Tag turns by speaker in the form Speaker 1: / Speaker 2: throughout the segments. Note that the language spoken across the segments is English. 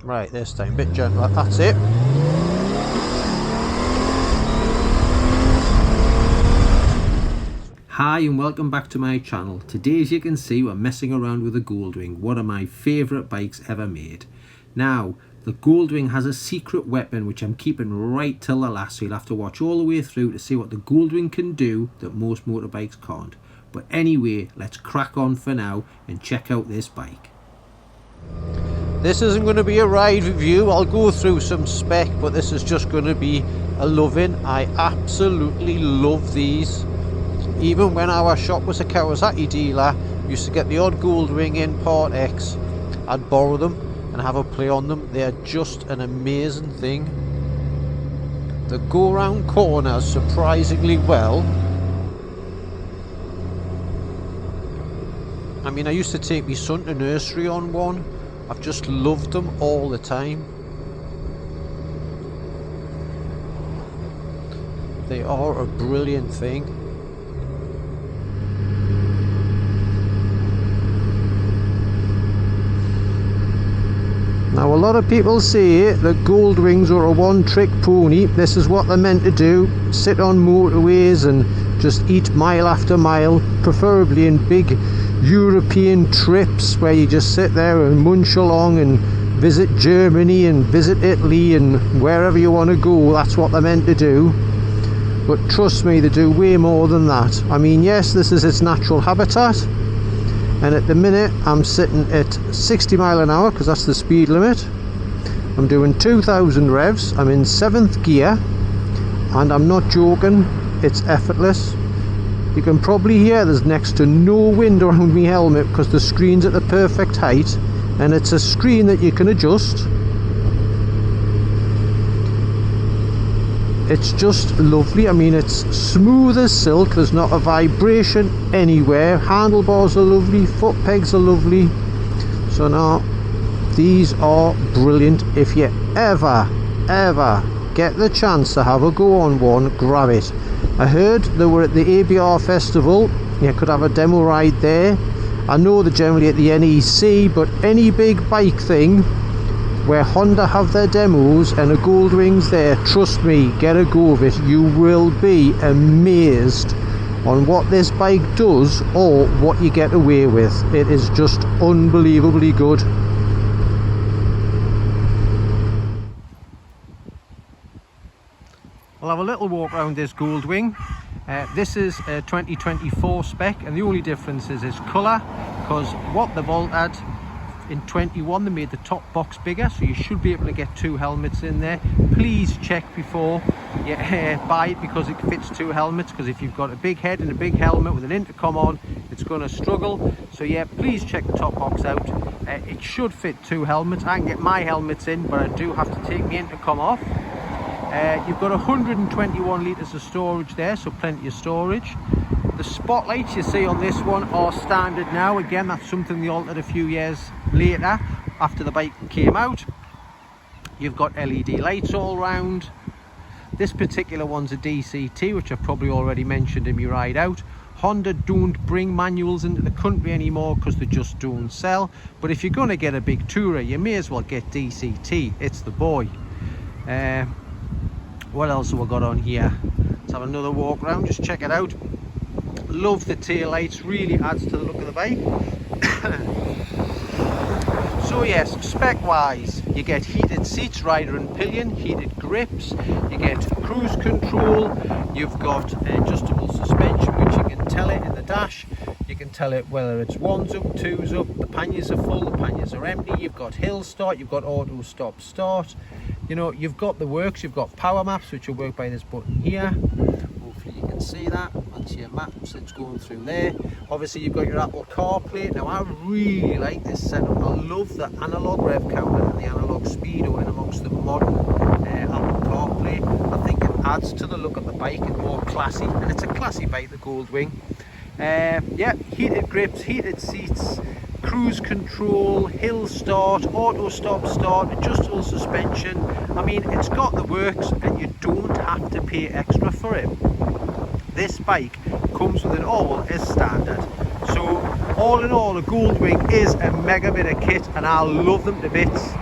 Speaker 1: Right, this time, a bit gentler, that's it.
Speaker 2: Hi and welcome back to my channel. Today, as you can see, we're messing around with the Goldwing, one of my favourite bikes ever made. Now, the Goldwing has a secret weapon which I'm keeping right till the last, so you'll have to watch all the way through to see what the Goldwing can do that most motorbikes can't. But anyway, let's crack on for now and check out this bike.
Speaker 1: This isn't going to be a ride review, I'll go through some spec, but this is just going to be a loving. I absolutely love these. Even when our shop was a Kawasaki dealer, we used to get the odd Goldwing in Part X. I'd borrow them and have a play on them. They're just an amazing thing. They go around corners surprisingly well. I mean, I used to take my son to nursery on one. I've just loved them all the time. They are a brilliant thing. Now, a lot of people say that Goldwings are a one-trick pony. This is what they're meant to do: sit on motorways and just eat mile after mile, preferably in big European trips where you just sit there and munch along and visit Germany and visit Italy and wherever you want to go. That's what they're meant to do. But trust me, they do way more than that. I mean, yes, this is its natural habitat. And at the minute I'm sitting at 60 mile an hour because that's the speed limit. I'm doing 2000 revs. I'm in 7th gear and I'm not joking, it's effortless. You can probably hear there's next to no wind around my helmet because the screen's at the perfect height, and it's a screen that you can adjust. It's just lovely. I mean, it's smooth as silk. There's not a vibration anywhere. Handlebars are lovely, foot pegs are lovely. So now, these are brilliant. If you ever get the chance to have a go on one, grab it. I heard they were at the ABR festival. You could have a demo ride there. I know they're generally at the NEC, but any big bike thing where Honda have their demos and a Goldwing's there, trust me, get a go of it. You will be amazed on what this bike does or what you get away with. It is just unbelievably good. I'll have a little walk around this Goldwing. This is a 2024 spec, and the only difference is its colour, because what they've altered in 21, they made the top box bigger, so you should be able to get 2 helmets in there. Please check before you buy it, because it fits 2 helmets, because if you've got a big head and a big helmet with an intercom on, it's going to struggle. So yeah, please check the top box out. It should fit 2 helmets. I can get my helmets in, but I do have to take the intercom off. You've got 121 litres of storage there, so plenty of storage. The spotlights you see on this one are standard now. Again, that's something they altered a few years later after the bike came out. You've got LED lights all round. This particular one's a DCT, which I've probably already mentioned in my ride out. Honda don't bring manuals into the country anymore because they just don't sell. But if you're going to get a big tourer, you may as well get DCT. It's the boy. What else have we got on here? Let's have another walk around, just check it out. Love the tail lights, really adds to the look of the bike. So yes, spec wise, you get heated seats, rider and pillion, heated grips, you get cruise control, you've got adjustable suspension, which you can tell it in the dash. You can tell it whether it's 1's up, 2's up, the panniers are full, the panniers are empty. You've got hill start, you've got auto stop start. You know, you've got the works, you've got power maps, which will work by this button here. Hopefully you can see that once your maps, it's going through there. Obviously you've got your Apple CarPlay. Now I really like this setup. I love the analog rev counter and the analog speedo in amongst the modern Apple CarPlay. I think it adds to the look of the bike and more classy, and it's a classy bike, the Goldwing. Yeah, heated grips, heated seats, cruise control, hill start, auto stop start, adjustable suspension. I mean, it's got the works and you don't have to pay extra for it. This bike comes with it all as standard. So all in all, a Goldwing is a mega bit of kit and I love them to bits.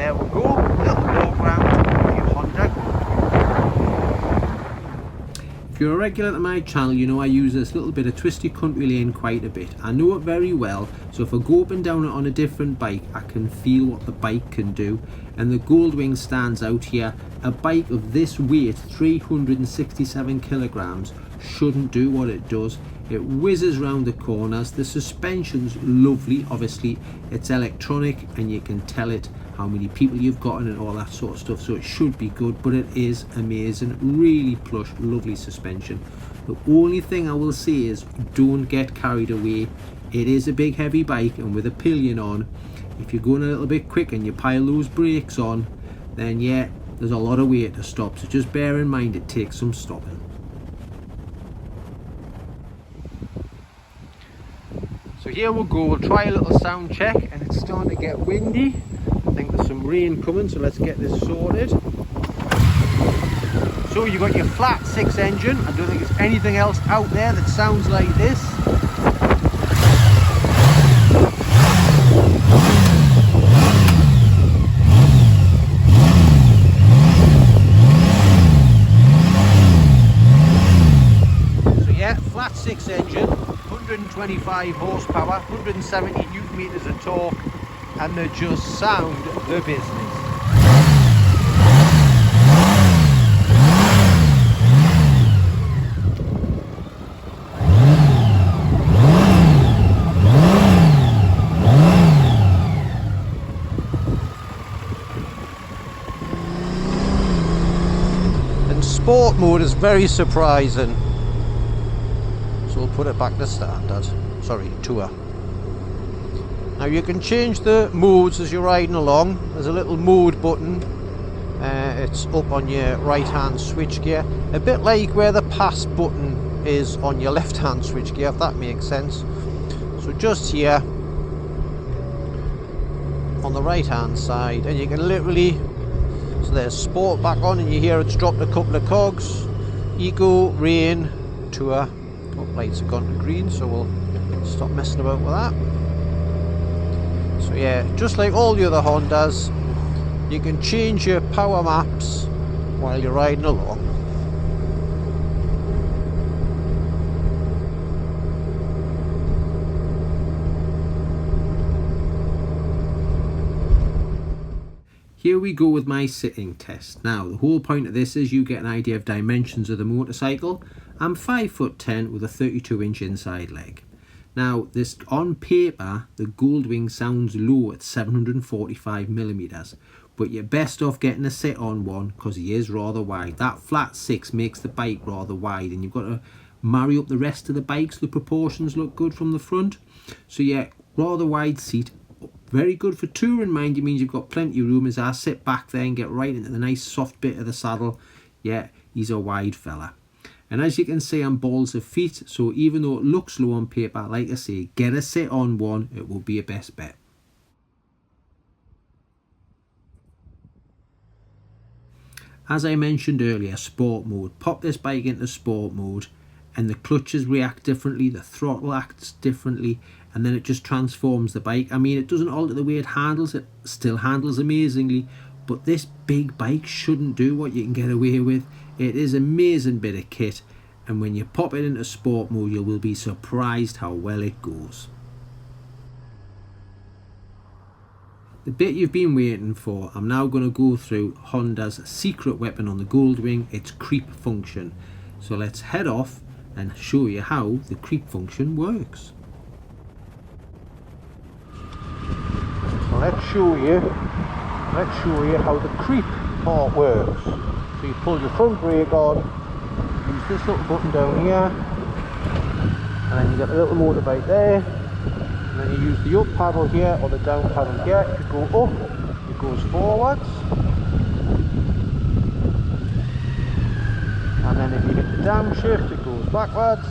Speaker 1: there we go, a little walk round with your Honda Goldwing.
Speaker 2: If you're a regular to my channel, you know I use this little bit of twisty country lane quite a bit. I know it very well, so if I go up and down it on a different bike, I can feel what the bike can do, and the Goldwing stands out here. A bike of this weight, 367 kilograms, shouldn't do what it does. It whizzes round the corners. The suspension's lovely, obviously it's electronic and you can tell it how many people you've got in it, all that sort of stuff, so it should be good, but it is amazing. Really plush, lovely suspension. The only thing I will say is don't get carried away. It is a big heavy bike, and with a pillion on, if you're going a little bit quick and you pile those brakes on, then yeah, there's a lot of weight to stop, so just bear in mind it takes some stopping.
Speaker 1: So here we go, we'll try a little sound check, and it's starting to get windy. I think there's some rain coming, so let's get this sorted. So you've got your flat 6 engine. I don't think there's anything else out there that sounds like this. So yeah, flat 6 engine, 125 horsepower, 170 newton meters of torque, and they just sound the business. And sport mode is very surprising. So we'll put it back to standard. Sorry, tour. Now you can change the modes as you're riding along. There's a little mode button. It's up on your right hand switch gear. A bit like where the pass button is on your left hand switch gear, if that makes sense. So just here on the right hand side, and you can literally, so there's sport back on, and you hear it's dropped a couple of cogs. Eco, rain, tour. Oh, lights have gone to green, so we'll stop messing about with that. So yeah, just like all the other Hondas, you can change your power maps while you're riding along.
Speaker 2: Here we go with my sitting test. Now the whole point of this is you get an idea of dimensions of the motorcycle. I'm 5'10" with a 32-inch inside leg. Now this, on paper, the Goldwing sounds low at 745mm, but you're best off getting a sit-on one because he is rather wide. That flat 6 makes the bike rather wide, and you've got to marry up the rest of the bike so the proportions look good from the front. So yeah, rather wide seat, very good for touring, mind you, means you've got plenty of room. As I sit back there and get right into the nice soft bit of the saddle, yeah, he's a wide fella. And as you can see, I'm balls of feet, so even though it looks low on paper, like I say, get a sit on one, it will be your best bet. As I mentioned earlier, sport mode. Pop this bike into sport mode and the clutches react differently, the throttle acts differently, and then it just transforms the bike. I mean, it doesn't alter the way it handles, it still handles amazingly, but this big bike shouldn't do what you can get away with. It is an amazing bit of kit, and when you pop it into sport mode, you will be surprised how well it goes. The bit you've been waiting for, I'm now going to go through Honda's secret weapon on the Goldwing, its creep function. So let's head off and show you how the creep function works.
Speaker 1: So let's show you how the creep part works. So you pull your front brake on, use this little button down here, and then you get the little motorbike there, and then you use the up paddle here or the down paddle here. If you go up, it goes forwards, and then if you hit the downshift, it goes backwards.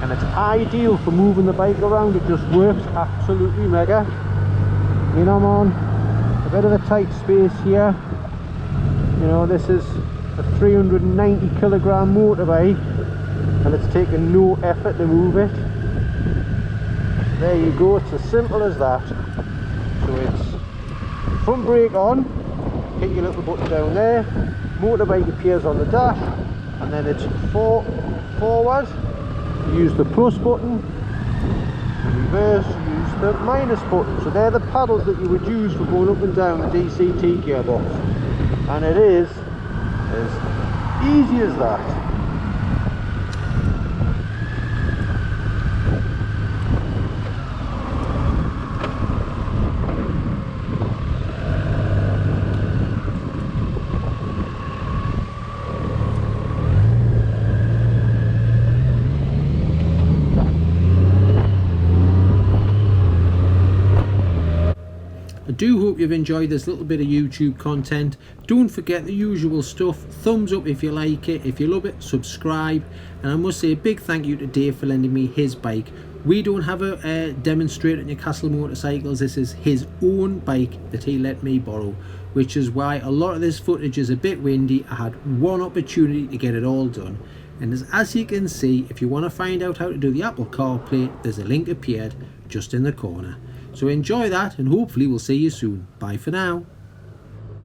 Speaker 1: And it's ideal for moving the bike around. It just works absolutely mega. You know, I'm on a bit of a tight space here. You know, this is a 390 kilogram motorbike, and it's taken no effort to move it. There you go, it's as simple as that. So it's front brake on, hit your little button down there, motorbike appears on the dash, and then it's forward, use the plus button, reverse, use the minus button. So they're the paddles that you would use for going up and down the DCT gearbox, and it is as easy as that.
Speaker 2: I do hope you've enjoyed this little bit of YouTube content. Don't forget the usual stuff. Thumbs up if you like it. If you love it, subscribe. And I must say a big thank you to Dave for lending me his bike. We don't have a demonstrator at Newcastle Motorcycles. This is his own bike that he let me borrow, which is why a lot of this footage is a bit windy. I had one opportunity to get it all done. And as you can see, if you want to find out how to do the Apple CarPlay, there's a link appeared just in the corner. So enjoy that, and hopefully we'll see you soon. Bye for now.